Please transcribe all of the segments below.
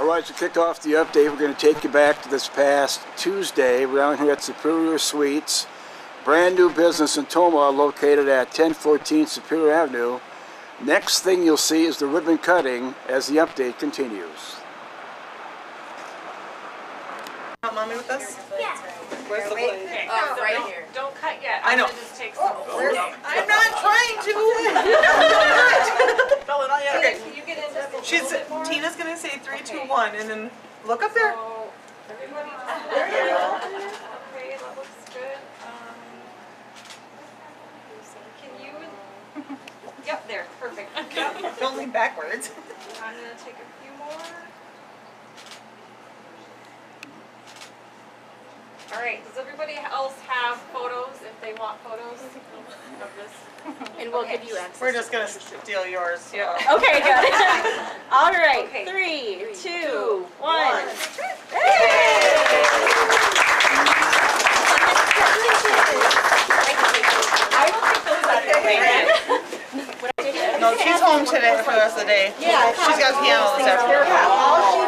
All right, to kick off the update, we're going to take you back to this past Tuesday. We're down here at Superior Suites, brand new business in Tomah, located at 1014 Superior Avenue. Next thing you'll see is the ribbon cutting as the update continues. Mommy with us? Yeah. Where's the blade? Oh, Right here. Don't cut yet. I know. Just take some. I'm not trying to. Bella, not yet. Okay. Can you get in just a She's little bit more? Tina's gonna say 3, 2, 1, and then look up there. So, everybody just there you go. Okay, that looks good. Can you? Yep, there. Perfect. Yep. Don't lean backwards. I'm gonna take a few more. All right. Does everybody else have photos? If they want photos of this. And we'll give you access. We're just gonna steal yours. Yeah. Okay, good. All right. Okay. 3, 2, 1. I will take those out of your way. No, she's home today for the rest of the day. Yeah. She's got piano this afternoon.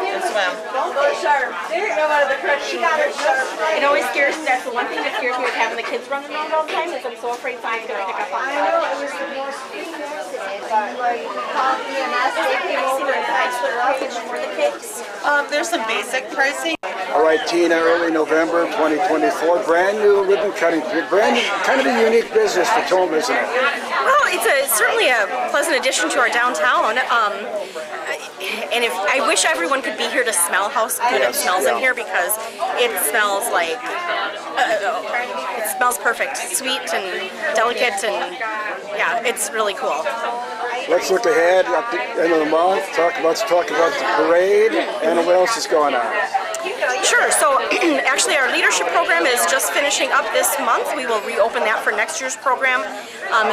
And swim. Don't go sharp. Come out of the crutch. She got her sharp. It always scares me. That's the one thing that scares me with having the kids running around all the time is I'm so afraid someone's going to pick up on me. I know, it was the most freaking accident, but like, he called me and asked if he came over and For the kids. There's some basic pricing. All right, Tina, early November 2024, brand new ribbon cutting, brand new, kind of a unique business for Tomah, isn't it? Well, it's certainly a pleasant addition to our downtown. And I wish everyone could be here to smell how good it smells in here, because it smells like it smells perfect, sweet and delicate, and yeah, it's really cool. Let's look ahead at the end of the month, talk about the parade, and what else is going on. Sure. So actually our leadership program is just finishing up this month. We will reopen that for next year's program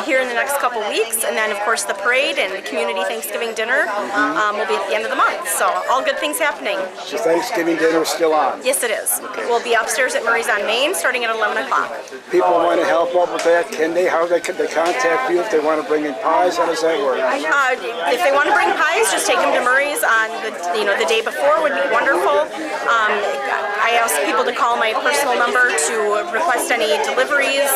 here in the next couple weeks. And then of course the parade and the community Thanksgiving dinner will be at the end of the month. So all good things happening. So Thanksgiving dinner is still on. Yes, it is. We'll be upstairs at Murray's on Main starting at 11 o'clock. People want to help out with that. Can they? How they contact you if they want to bring in pies? How does that work? If they want to bring pies, just take them to Murray's on the day before would be wonderful. I ask people to call my personal number to request any deliveries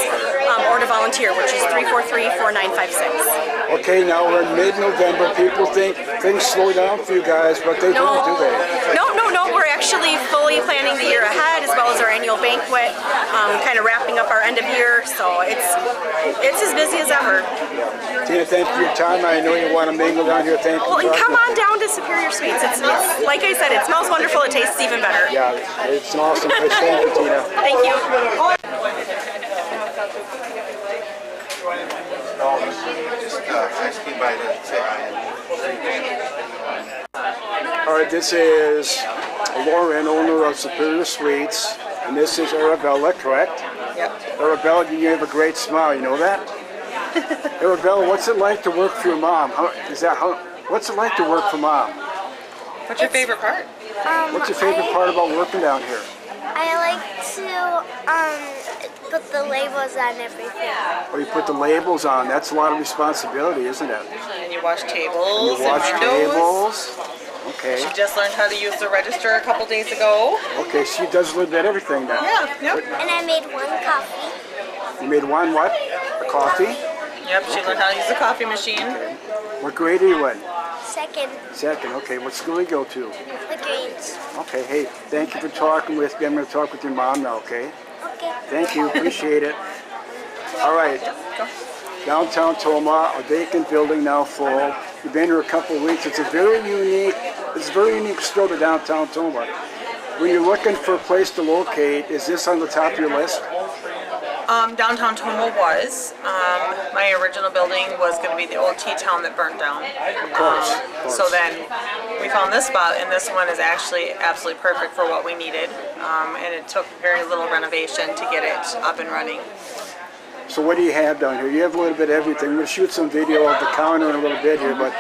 or to volunteer, which is 343-4956. Okay, now we're in mid-November. People think things slow down for you guys, but they don't, do they? No. We're actually fully planning the year ahead, as well as our annual banquet, kind of wrapping up our end of year. So it's as busy as ever. Tina, thank you for your time. I know you want to mingle down here. Thank you. Well, and come on down to Superior Suites. It's like I said, it smells wonderful. It tastes even better. Yeah, it's an awesome place. Thank you, Tina. Thank you. All right, this is Lauren, owner of Superior Suites, and this is Arabella, correct? Yep. Arabella, you have a great smile. You know that? Arabella, what's it like to work for your mom? What's it like to work for mom? What's your favorite part? What's your favorite part about working down here? I like to put the labels on everything. Oh, you put the labels on. That's a lot of responsibility, isn't it? And you wash tables You wash and windows. tables. Okay. She just learned how to use the register a couple days ago. Okay, she does a little bit of everything now. Yeah, yep. And I made one coffee. You made one what? A coffee? Yep, she learned how to use the coffee machine. What grade are you in? Second, Second. Okay, what school do you go to? the grades. Okay, hey, thank you for talking with me. I'm going to talk with your mom now, okay? Okay. Thank you, appreciate it. All right, downtown Tomah, a vacant building now full. You've been here a couple of weeks. It's a very unique store to downtown Tomah. When you're looking for a place to locate, is this on the top of your list? Downtown Tomah was. My original building was going to be the old T-Town that burnt down. Of course. So then we found this spot, and this one is actually absolutely perfect for what we needed. And it took very little renovation to get it up and running. So what do you have down here? You have a little bit of everything. We're going to shoot some video of the counter in a little bit here, but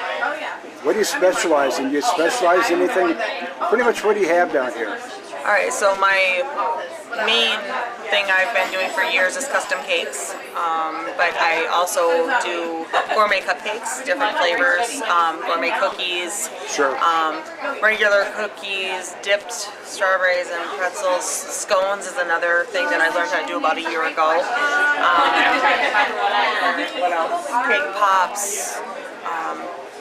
what do you specialize in? Do you specialize in anything? Pretty much what do you have down here? All right, so my main thing I've been doing for years is custom cakes, but I also do gourmet cupcakes, different flavors, gourmet cookies, Sure. regular cookies, dipped strawberries and pretzels. Scones is another thing that I learned how to do about a year ago. What else? Cake pops.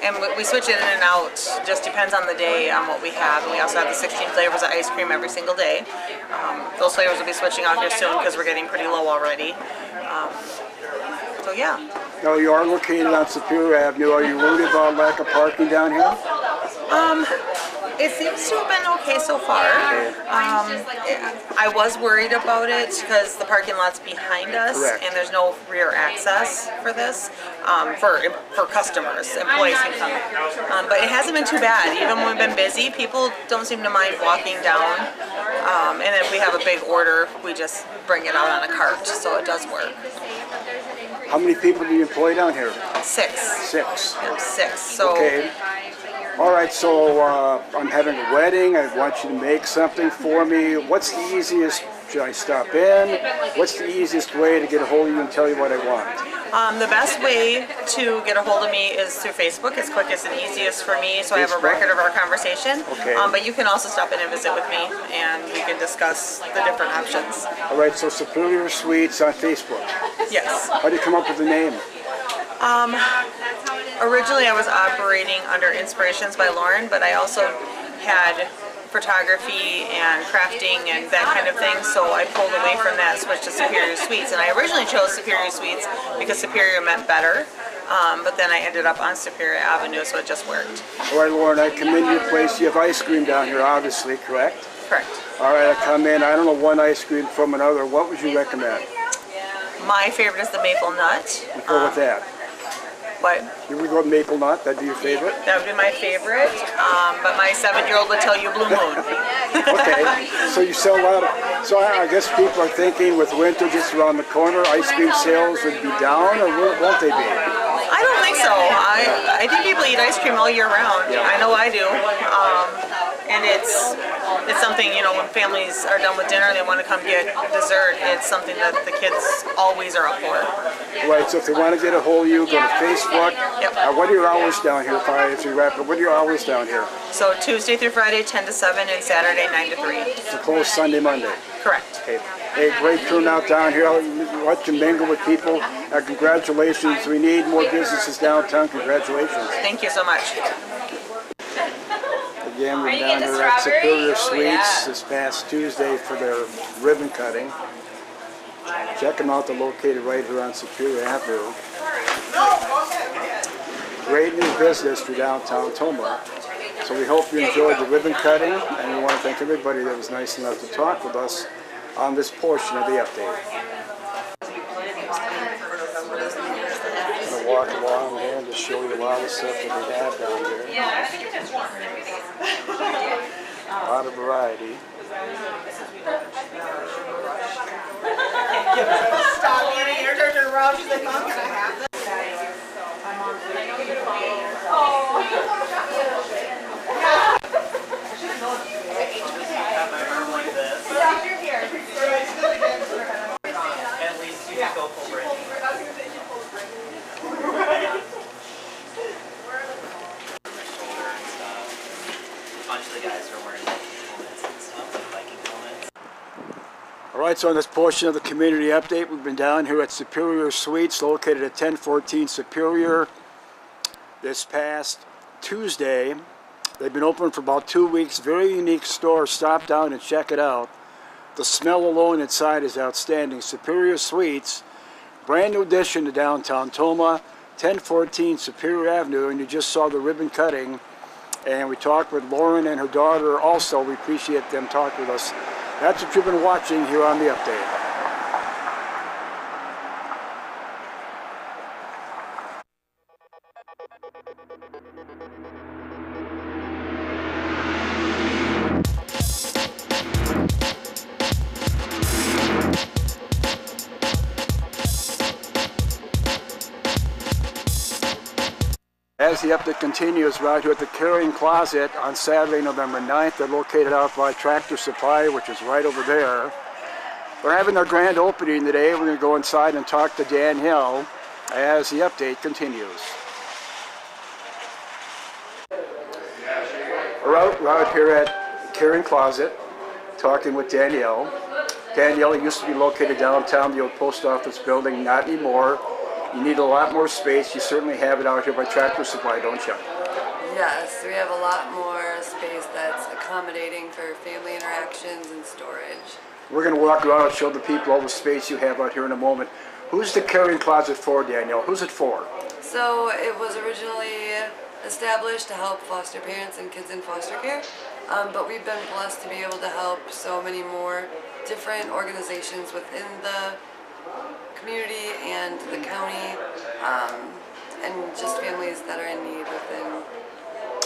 And we switch it in and out, just depends on the day on what we have. And we also have the 16 flavors of ice cream every single day. Those flavors will be switching out here soon because we're getting pretty low already. So yeah. Now, you are located on Superior Avenue. Are you worried about lack of parking down here? It seems to have been okay so far. I was worried about it because the parking lot's behind us. Correct. And there's no rear access for this, for customers. Employees can come. But it hasn't been too bad. Even when we've been busy, people don't seem to mind walking down. And if we have a big order, we just bring it out on a cart, so it does work. How many people do you employ down here? 6. 6. Yep, 6. So Okay. All right, so I'm having a wedding. I want you to make something for me. What's the easiest? Should I stop in? What's the easiest way to get a hold of you and tell you what I want? the best way to get a hold of me is through Facebook. It's quickest and easiest for me, so I have a Facebook? record of our conversation. Okay. But you can also stop in and visit with me, and we can discuss the different options. All right, so Superior Sweets on Facebook. Yes. How do you come up with the name? Originally, I was operating under Inspirations by Lauren, but I also had photography and crafting and that kind of thing, so I pulled away from that and switched to Superior Sweets. And I originally chose Superior Sweets because Superior meant better, but then I ended up on Superior Avenue, so it just worked. All right, Lauren, I come into your place. You have ice cream down here, obviously, correct? Correct. All right, I come in. I don't know one ice cream from another. What would you recommend? My favorite is the maple nut. We go with that. But Here we go with maple nut. That'd be your favorite? that would be my favorite. But my 7-year-old would tell you Blue Moon. Okay, so you sell a lot of, so I guess people are thinking with winter just around the corner, ice cream sales would be down, or won't they be? I don't think so. I think people eat ice cream all year round. Yeah. I know I do. And it's something, you know, when families are done with dinner and they want to come get dessert, it's something that the kids always are up for. Right, so if they want to get a hold of you, go to Facebook. Yep. What are your hours down here, if you wrap up? What are your hours down here? So Tuesday through Friday, 10 to 7, and Saturday, 9 to 3. It's closed Sunday, Monday. Correct. Okay. Hey, great turnout down here. I'll let you mingle with people. Congratulations. We need more businesses downtown. Congratulations. Thank you so much. Again, we're down here at Superior Sweets this past Tuesday for their ribbon cutting. Check them out. They're located right here on Superior Avenue. Great new business for downtown Tomah. So we hope you enjoyed the ribbon cutting, and we want to thank everybody that was nice enough to talk with us on this portion of the update. I'm going to walk along here and just show you a lot of stuff that we have down here. A lot of variety. At least you can go for it. A bunch of the guys are wearing helmets and stuff, like Viking helmets. All right, so in this portion of the community update, we've been down here at Superior Sweets, located at 1014 Superior. This past Tuesday, they've been open for about 2 weeks. Very unique store. Stop down and check it out. The smell alone inside is outstanding. Superior Sweets, brand new addition to downtown Tomah, 1014 Superior Avenue, and you just saw the ribbon cutting. And we talked with Lauren and her daughter also. We appreciate them talking with us. That's what you've been watching here on the update. As the update continues, right here at the Carrying Closet on Saturday, November 9th, they're located out by Tractor Supply, which is right over there. We're having our grand opening today. We're going to go inside and talk to Dan Hill as the update continues. We're out here at Caring Closet talking with Danielle. Danielle used to be located downtown, the old post office building, not anymore. You need a lot more space. You certainly have it out here by Tractor Supply, don't you? Yes, we have a lot more space that's accommodating for family interactions and storage. We're going to walk around and show the people all the space you have out here in a moment. Who's the Caring Closet for, Danielle? Who's it for? So it was originally established to help foster parents and kids in foster care, but we've been blessed to be able to help so many more different organizations within the community and the county, and just families that are in need within.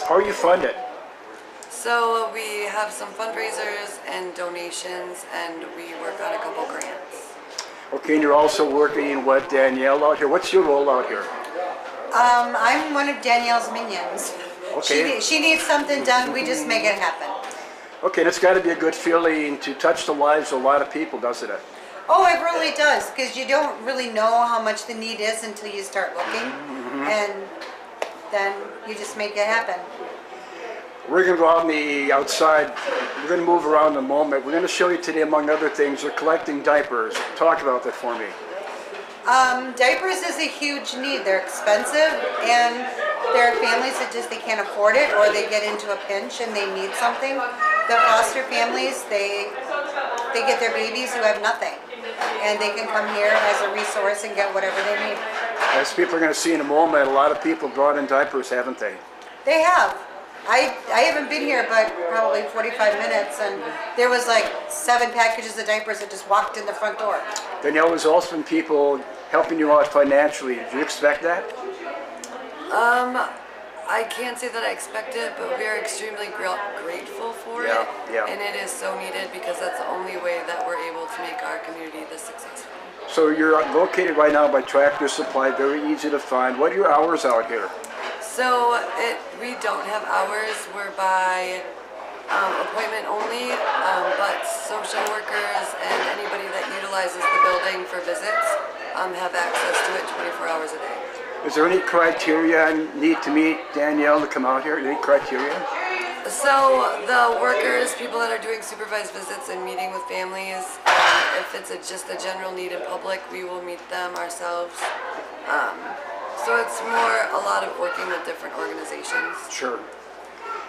How are you funded? So we have some fundraisers and donations, and we work on a couple grants. Okay, and you're also working with Danielle out here. What's your role out here? I'm one of Danielle's minions. Okay. She needs something done, we just make it happen. Okay, and it's got to be a good feeling to touch the lives of a lot of people, doesn't it? Oh, it really does, because you don't really know how much the need is until you start looking, and then you just make it happen. We're going to go out on the outside. We're going to move around in a moment. We're going to show you today, among other things, they're collecting diapers. Talk about that for me. Diapers is a huge need. They're expensive, and there are families that just they can't afford it, or they get into a pinch and they need something. The foster families, they get their babies who have nothing, and they can come here as a resource and get whatever they need. As people are going to see in a moment, a lot of people brought in diapers, haven't they? They have. I haven't been here but probably 45 minutes, and there was like 7 packages of diapers that just walked in the front door. Danielle, there's also been people helping you out financially. Did you expect that? I can't say that I expect it, but we are extremely grateful for it. Yeah. And it is so needed because that's the only way that we're able to make our community this successful. So you're located right now by Tractor Supply, very easy to find. What are your hours out here? So we don't have hours. We're by appointment only, but social workers and anybody that utilizes the building for visits have access to it 24 hours a day. Is there any criteria I need to meet, Danielle, to come out here? Any criteria? So the workers, people that are doing supervised visits and meeting with families, if it's just a general need in public, we will meet them ourselves. So it's more a lot of working with different organizations. Sure.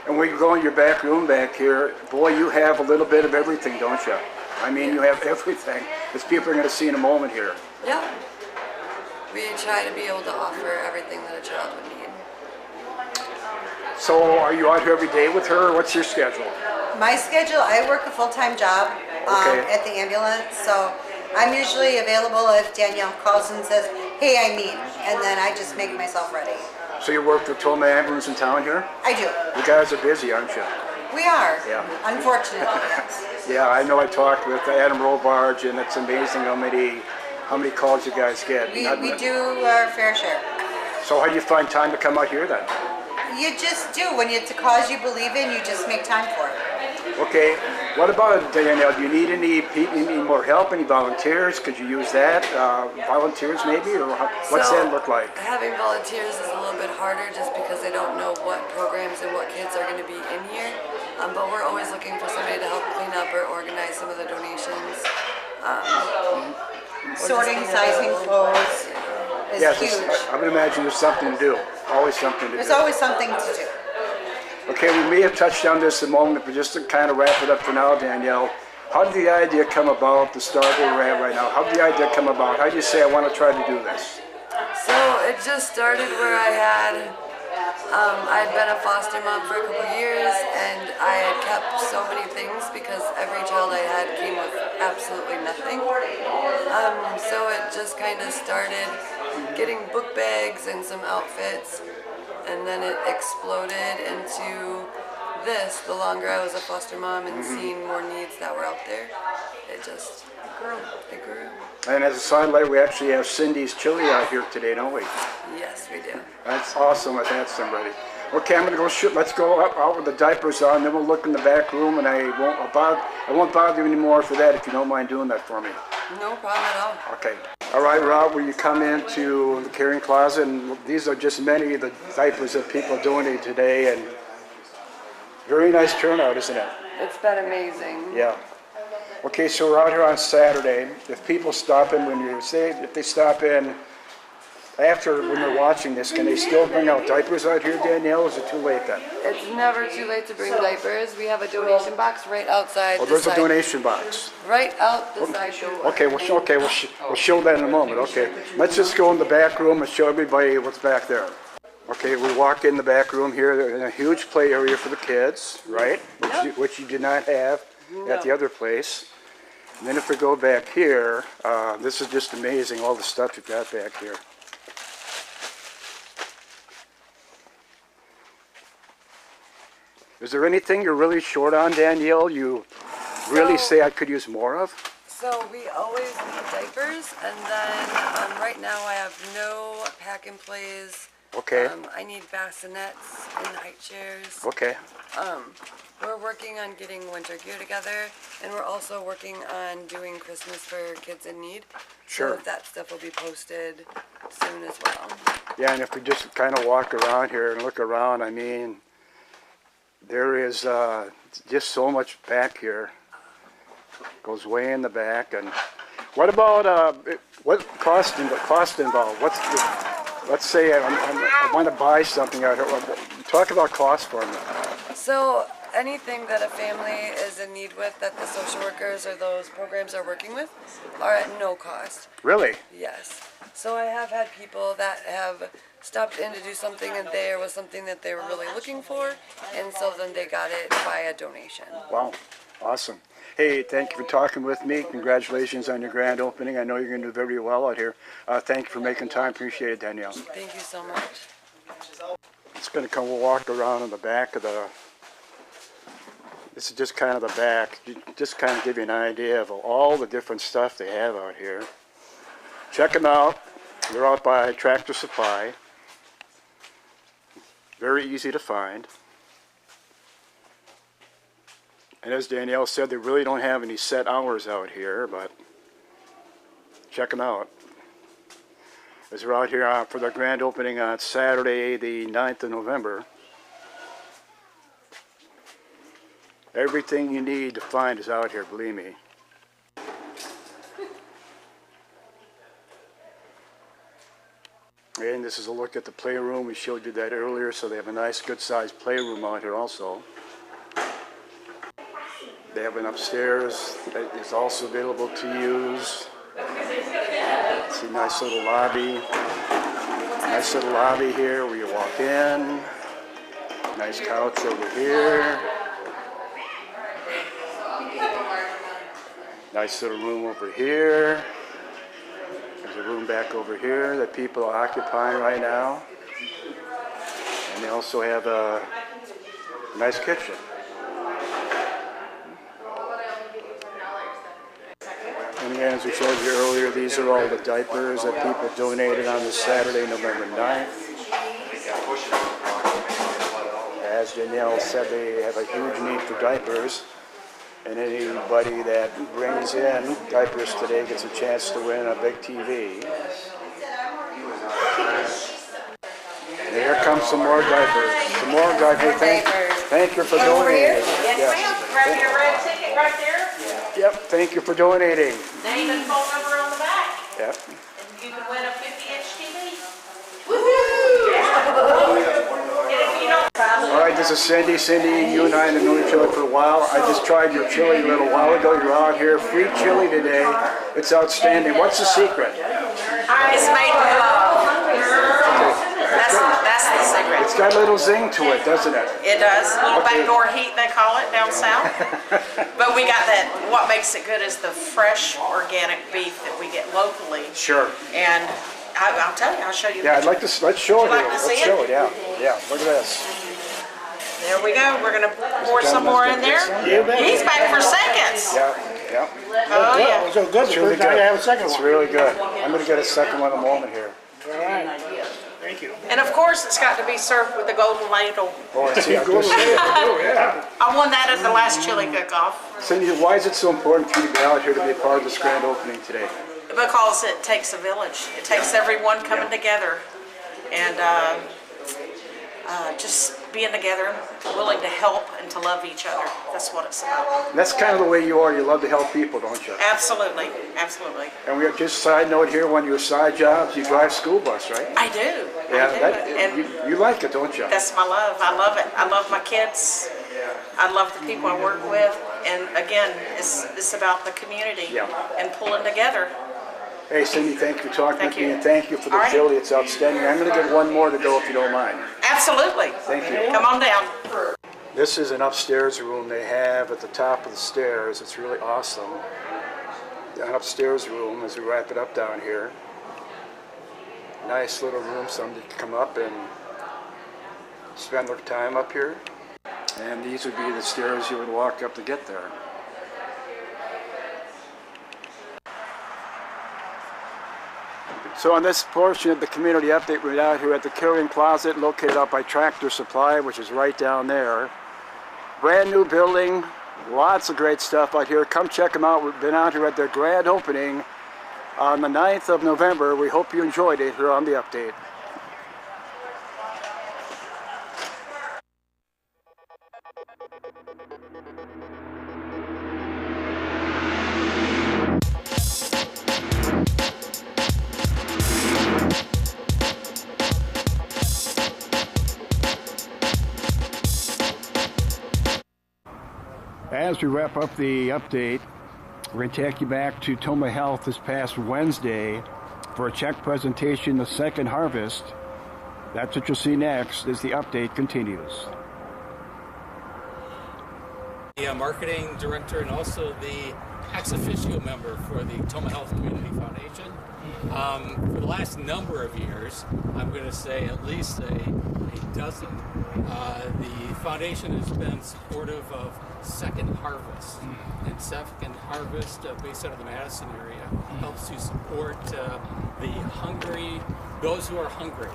And when you go in your back room back here, boy, you have a little bit of everything, don't you? I mean, you have everything, as people are going to see in a moment here. Yeah. We try to be able to offer everything that a child would need. So are you out here every day with her, or what's your schedule? My schedule, I work a full-time job Okay. at the ambulance, so I'm usually available if Danielle calls and says, hey, I need, and then I just make myself ready. So you work for Toma Ambulance in town here? I do. You guys are busy, aren't you? We are, Yeah. unfortunately. Yeah, I know I talked with Adam Robarge, and it's amazing how many calls you guys get. We do our fair share. So how do you find time to come out here then? You just do. When it's a cause you believe in, you just make time for it. Okay, what about Danielle? Do you need any people, you need more help, any volunteers? Could you use that? Volunteers maybe, or what's that look like? Having volunteers is a little bit harder just because they don't know what programs and what kids are going to be in here. But we're always looking for somebody to help clean up or organize some of the donations. Sorting, sizing clothes is Yes, huge. I would imagine there's something to do. Always something to There's do. always something to do. Okay, we may have touched on this a moment, but just to kind of wrap it up for now, Danielle, how did the idea come about to start where we're at right now? How did the idea come about? How did you say, I want to try to do this? So it just started where I'd been a foster mom for a couple years, and I had kept so many things because every child I had came with absolutely nothing. So it just kind of started getting book bags and some outfits, and then it exploded into this. The longer I was a foster mom and seeing more needs that were out there, it grew. It grew. And as a sidelight, we actually have Cindy's Chili out here today, don't we? Yes, we do. That's awesome if that's somebody. Okay, I'm gonna go shoot. Let's go up out with the diapers on, then we'll look in the back room, and I won't bother you anymore for that if you don't mind doing that for me. No problem at all. Okay. All right, Rob, will you come into the carrying closet? And these are just many of the diapers that people donated today, and very nice turnout, isn't it? It's been amazing. Yeah. Okay, so we're out here on Saturday. If people stop in if they stop in after when they're watching this, can they still bring out diapers out here, Danielle? Or is it too late then? It's never too late to bring diapers. We have a donation box right outside. Oh, there's a donation box. Right out the side door. Okay, we'll show that in a moment. Okay, let's just go in the back room and show everybody what's back there. Okay, we walk in the back room here. There's a huge play area for the kids, right? Which you did not have at the other place. And then if we go back here, this is just amazing, all the stuff you've got back here. Is there anything you're really short on, Danielle? You really say I could use more of? So we always need diapers, and then right now I have no pack and plays. Okay. I need bassinets and high chairs. Okay. We're working on getting winter gear together, and we're also working on doing Christmas for kids in need. Sure. So that stuff will be posted soon as well. Yeah, and if we just kind of walk around here and look around, I mean, there is just so much back here. Goes way in the back. And what about what cost involved? Let's say I want to buy something out here. Talk about cost for me. So anything that a family is in need with that the social workers or those programs are working with are at no cost. Really? Yes. So I have had people that have stopped in to do something and there was something that they were really looking for, and so then they got it by a donation. Wow, awesome. Hey, thank you for talking with me. Congratulations on your grand opening. I know you're going to do very well out here. Thank you for making time. Appreciate it, Danielle. Thank you so much. It's going to come. We'll walk around in the back of the. This is just kind of the back. Just kind of give you an idea of all the different stuff they have out here. Check them out. They're out by Tractor Supply. Very easy to find. And as Danielle said, they really don't have any set hours out here, but check them out. As we're out here for their grand opening on Saturday, the 9th of November. Everything you need to find is out here, believe me. And this is a look at the playroom. We showed you that earlier, so they have a nice, good-sized playroom out here also. They have an upstairs that is also available to use. See, nice little lobby. Nice little lobby here where you walk in. Nice couch over here. Nice little room over here. There's a room back over here that people are occupying right now. And they also have a nice kitchen. And again, as we showed you earlier, these are all the diapers that people donated on this Saturday, November 9th. As Danielle said, they have a huge need for diapers. And anybody that brings in diapers today gets a chance to win a big TV. And here comes some more diapers. Some more diapers. Thank you for donating. Yes, ma'am. Grab your red ticket right there. Yep, thank you for donating. Name and phone number on the back. Yep. And you can win a 50-inch TV. Woohoo! And if you don't... All right, this is Cindy. Cindy, you and I have known each other for a while. I just tried your chili a little while ago. You're out here. Free chili today. It's outstanding. What's the secret? It's made with love. That's the secret. It's got a little zing to it, doesn't it? It does. A little backdoor heat, they call it down south. But we got that. What makes it good is the fresh organic beef that we get locally. Sure. And I'll tell you, I'll show you. Yeah, I'd like to. Let's show it. Would you like to see Let's show it? it. Yeah. Look at this. There we go. We're gonna pour some more in there. He's back for seconds. Yeah. Oh yeah. So good. It's really Now good. you have a second It's one. really good. I'm gonna get a second one in a moment here. All right. Thank Thank you. And of course, it's got to be served with the golden ladle. Oh, I see. I was gonna say it. Oh, yeah. I won that at the last chili cook-off Cindy, why is it so important for you to be out here to be a part of this grand opening today? because it takes a village. It takes everyone coming together and just being together, willing to help and to love each other. That's what it's about. And that's kind of the way you are. You love to help people, don't you? Absolutely, absolutely. And we have just side note here, one of your side jobs, you drive school bus, right? I do. Yeah, I do. And you like it, don't you? that's my love. I love it. I love my kids. I love the people I work with. And again, it's about the community and pulling together. Hey, Cindy, thank you for talking Thank with me, you. and thank you for the All right. chili. It's outstanding. I'm going to get one more to go if you don't mind. Absolutely. Thank you. Come on down. This is an upstairs room they have at the top of the stairs. It's really awesome. An upstairs room as we wrap it up down here. Nice little room, somebody can come up and spend their time up here. And these would be the stairs you would walk up to get there. So on this portion of the community update, we're out here at the Carrying Closet, located out by Tractor Supply, which is right down there. Brand new building, lots of great stuff out here. Come check them out. We've been out here at their grand opening on the 9th of November. We hope you enjoyed it here on the update. As we wrap up the update, we're going to take you back to Toma Health this past Wednesday for a check presentation of Second Harvest. That's what you'll see next as the update continues. The marketing director and also the ex officio member for the Toma Health Community Foundation. For the last number of years, I'm going to say at least a dozen, the foundation has been supportive of Second Harvest. And Second Harvest, based out of the Madison area, helps to support the hungry, those who are hungry.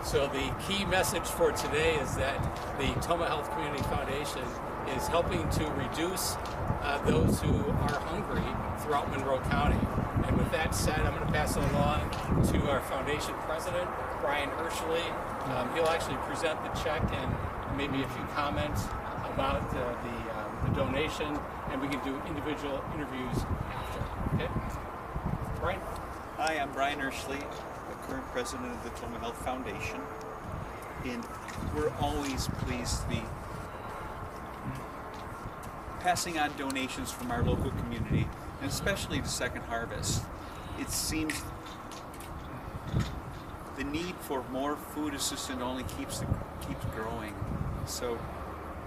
So the key message for today is that the Toma Health Community Foundation is helping to reduce those who are hungry throughout Monroe County. And with that said, I'm going to pass it along to our foundation president, Brian Urschley. He'll actually present the check and maybe a few comments about the donation, and we can do individual interviews after. Okay? Brian? Hi, I'm Brian Urschley, the current president of the Toma Health Foundation. And we're always pleased to be passing on donations from our local community, and especially to Second Harvest. It seems the need for more food assistance only keeps growing. So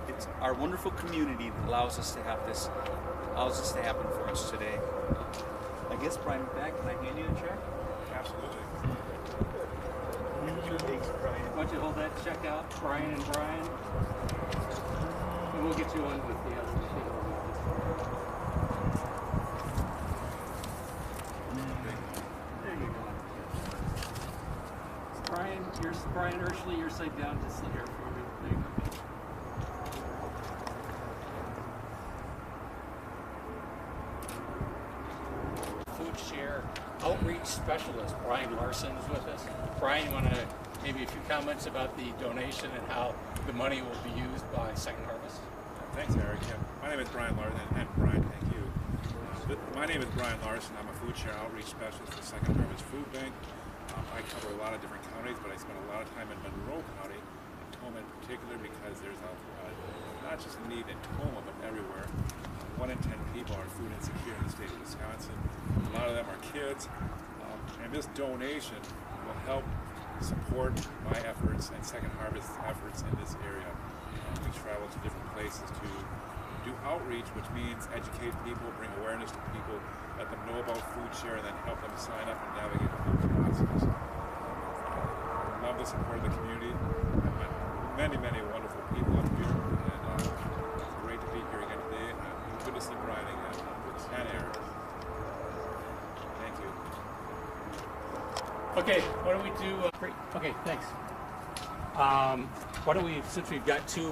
it's our wonderful community that allows this to happen for us today. I guess, Brian, with that, can I hand you the check? Absolutely. Thanks, Brian. Why don't you hold that check out, Brian and Brian? And we'll get you on with the other people. There you go. Brian Urschley, you're side down, just sit here for me. There you go. Food Share Outreach Specialist, Brian Larson, is with us. Brian, you want to maybe a few comments about the donation and how the money will be used by Second Harvest? Thanks, Eric. Yeah. My name is Brian Larson, and Brian, thank you. My name is Brian Larson. I'm a food share outreach specialist for Second Harvest Food Bank. I cover a lot of different counties, but I spend a lot of time in Monroe County, and Toma in particular, because there's not just a need in Toma, but everywhere. 1 in 10 people are food insecure in the state of Wisconsin. A lot of them are kids, and this donation will help support my efforts and Second Harvest's efforts in this area. We travel to different places to do outreach, which means educate people, bring awareness to people, let them know about food share, and then help them sign up and navigate the whole process. I love the support of the community. I've met many, many wonderful people up here, and it's great to be here again today. And good to see Brian again with Santa Aaron. Thank you. Okay, why don't we do, great, okay, thanks. Why don't we, since we've got two,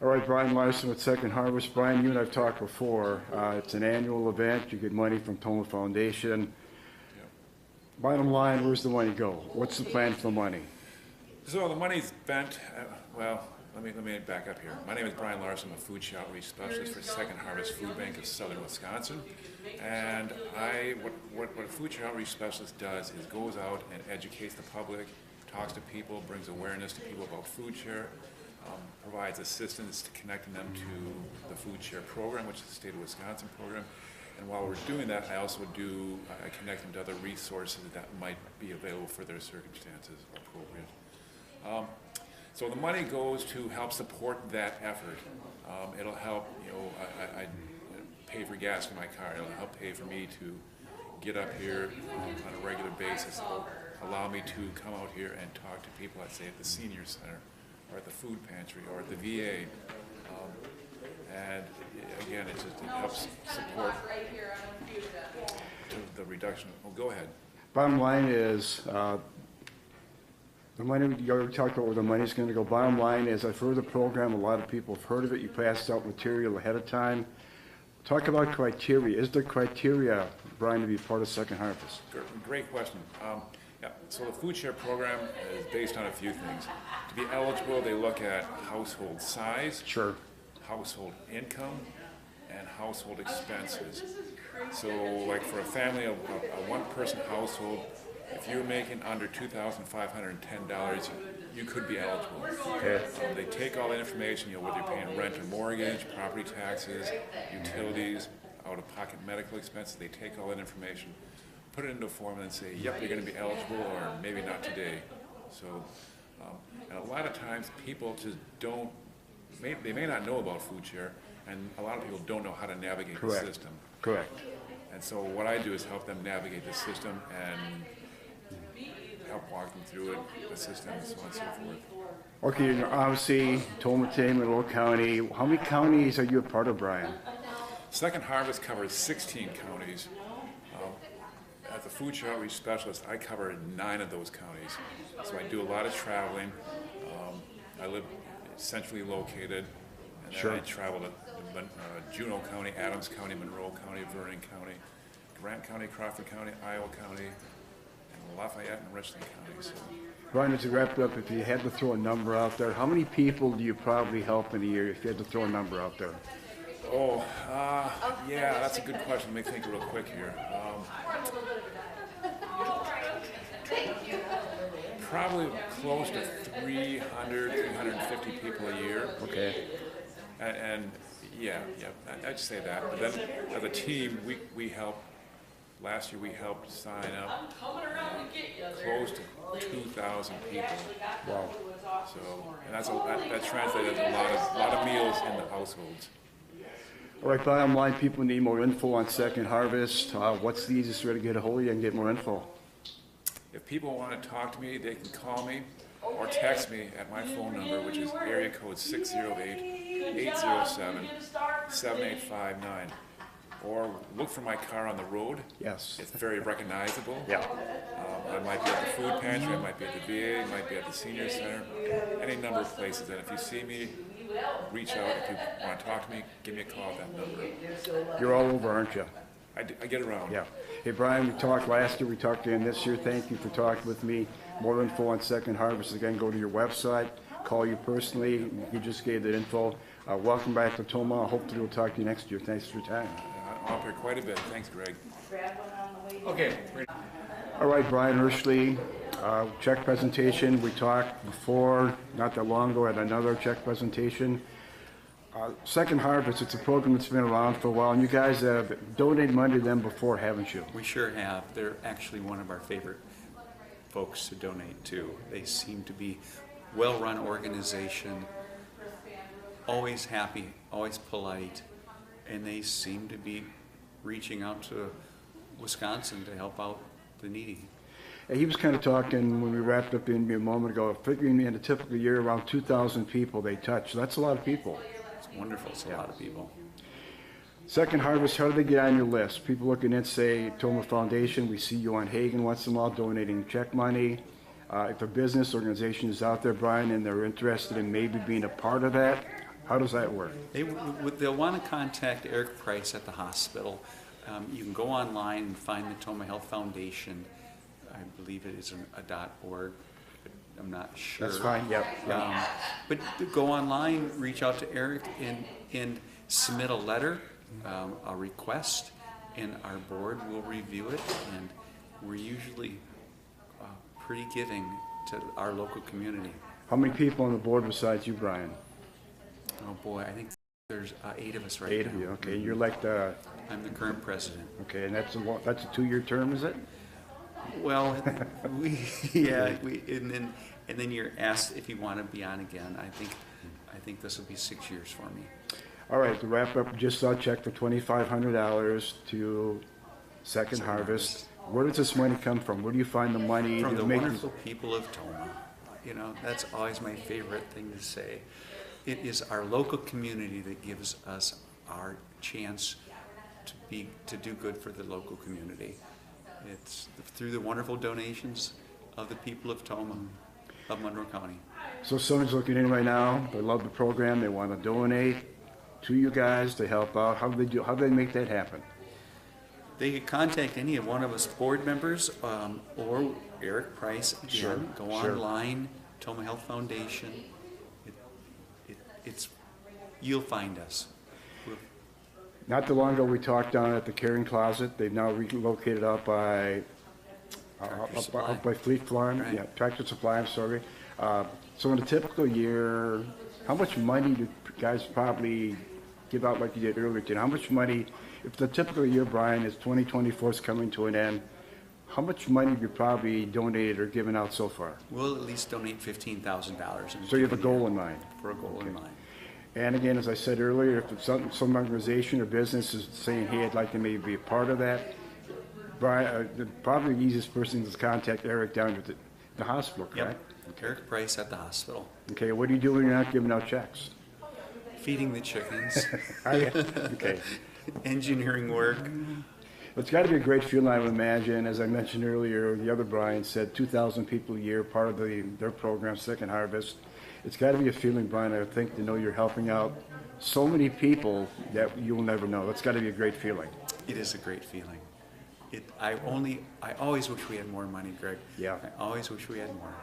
All right, Brian Larson with Second Harvest. Brian, you and I've talked before. It's an annual event. You get money from Toma Foundation. Bottom line, where's the money go? What's the plan for the money? So the money's spent, well, let me back up here. My name is Brian Larson. I'm a food outreach specialist for Second Harvest Food Bank of Southern Wisconsin. And what a food outreach specialist does is goes out and educates the public, talks to people, brings awareness to people about food share, provides assistance to connecting them to the food share program, which is the state of Wisconsin program. And while we're doing that, I also I connect them to other resources that might be available for their circumstances appropriate. So the money goes to help support that effort. It'll help, I pay for gas in my car. It'll help pay for me to get up here on a regular basis. It'll allow me to come out here and talk to people, let's say at the senior center, or at the food pantry, or at the VA. And again, it helps support the reduction. Oh, go ahead. Bottom line is, the money, you already talked about where the money's going to go. Bottom line is, I've heard the program, a lot of people have heard of it. You passed out material ahead of time. Talk about criteria. Is there criteria, Brian, to be part of Second Harvest? Great question. Yeah, so the food share program is based on a few things. To be eligible, they look at household size, sure, household income, and household expenses. So like for a family, a one-person household, if you're making under $2,510, you could be eligible. Okay. They take all that information, whether you're paying rent or mortgage, property taxes, utilities, out-of-pocket medical expenses, they take all that information, put it into a form and say, yep, you're going to be eligible, or maybe not today. So, and a lot of times people just don't, they may not know about food share, and a lot of people don't know how to navigate the system. Correct. And so what I do is help them navigate the system and help walk them through it, assist them, and so on and so forth. Okay, obviously, Toma, Little County. How many counties are you a part of, Brian? Second Harvest covers 16 counties. As a food share outreach specialist, I cover 9 of those counties. So I do a lot of traveling. I live centrally located, and then I travel to Juneau County, Adams County, Monroe County, Vernon County, Grant County, Crawford County, Iowa County, and Lafayette and Richland County. So. Brian, as we wrap up, if you had to throw a number out there, how many people do you probably help in a year if you had to throw a number out there? Oh, yeah, that's a good question. Let me think real quick here. Probably close to 300, 350 people a year. Okay. And yeah, I'd say that. But then as a team, we helped. Last year we helped sign up close to 2,000 people. Wow. So, and that translated a lot of meals in the households. All right, bottom line, people need more info on Second Harvest. What's the easiest way to get a hold of you and get more info? If people want to talk to me, they can call me or text me at my phone number, which is area code 608-807-7859. Or look for my car on the road. Yes. It's very recognizable. Yeah. I might be at the food pantry, I might be at the VA, I might be at the senior center, any number of places. And if you see me, reach out. If you want to talk to me, give me a call at that number. You're all over, aren't you? I get around. Yeah. Hey, Brian, we talked last year, we talked again this year. Thank you for talking with me. More info on Second Harvest. Again, go to your website, call you personally. You just gave that info. Welcome back to Toma. Hopefully we'll talk to you next year. Thanks for your time. I'm up here quite a bit. Thanks, Greg. Okay. All right, Brian Hirschley, check presentation. We talked before, not that long ago, at another check presentation. Second Harvest, it's a program that's been around for a while, and you guys have donated money to them before, haven't you? We sure have. They're actually one of our favorite folks to donate to. They seem to be well-run organization, always happy, always polite, and they seem to be reaching out to Wisconsin to help out the needy. He was kind of talking when we wrapped up in a moment ago, figuring in a typical year around 2,000 people they touch. That's a lot of people. It's wonderful. It's a lot of people. Second Harvest, how do they get on your list? People looking at, say, Toma Foundation, we see you on Hagen once in a while donating check money. If a business organization is out there, Brian, and they're interested in maybe being a part of that, how does that work? They'll want to contact Eric Price at the hospital. You can go online and find the Toma Health Foundation. I believe it is a .org. I'm not sure. That's fine, yep. But go online, reach out to Eric, and submit a letter, a request, and our board will review it. And we're usually pretty giving to our local community. How many people on the board besides you, Brian? Oh boy, I think there's 8 of us right now. 8 of you, okay. You're like the... I'm the current president. Okay, and that's a 2-year term, is it? Well, and then you're asked if you want to be on again. I think this will be 6 years for me. All right, to wrap up, just saw a check for $2,500 to Second Harvest. Where does this money come from? Where do you find the money? From the wonderful people of Toma. You know, that's always my favorite thing to say. It is our local community that gives us our chance to do good for the local community. It's through the wonderful donations of the people of Toma, of Monroe County. So someone's looking in right now, they love the program, they want to donate to you guys to help out. How do they make that happen? They could contact any of one of us board members or Eric Price. Again, Sure, go sure. online, Toma Health Foundation. You'll find us. Not too long ago, we talked down at the Caring Closet. They've now relocated up by Fleet Farm. Right. Yeah, Tractor Supply, I'm sorry. So in a typical year, how much money do guys probably give out like you did earlier today? How much money, if the typical year, Brian, is 2024 is coming to an end, how much money have you probably donated or given out so far? We'll at least donate $15,000. So you have a goal in mind? For a goal in mind. And again, as I said earlier, if some organization or business is saying, hey, I'd like to maybe be a part of that, Brian, probably the easiest person is to contact Eric down at the hospital, correct? Yep. Eric Price at the hospital. Okay, what do you do when you're not giving out checks? Feeding the chickens. Okay. Engineering work. It's got to be a great feeling, I would imagine. As I mentioned earlier, the other Brian said 2,000 people a year, part of their program, Second Harvest. It's got to be a feeling, Brian, I think, to know you're helping out so many people that you'll never know. That's got to be a great feeling. It is a great feeling. I always wish we had more money, Greg. Yeah. I always wish we had more.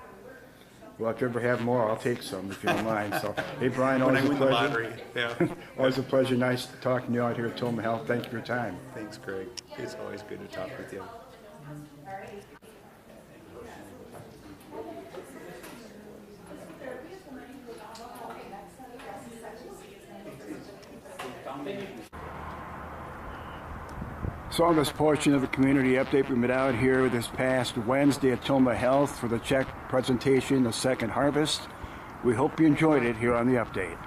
Well, if you ever have more, I'll take some if you don't mind. So, hey, Brian, When always I a win the pleasure. lottery, yeah. Always a pleasure. Nice talking to you out here at Toma Health. Thank you for your time. Thanks, Greg. It's always good to talk with you. So on this portion of the community update, we met out here this past Wednesday at Toma Health for the check presentation, the Second Harvest. We hope you enjoyed it here on the update.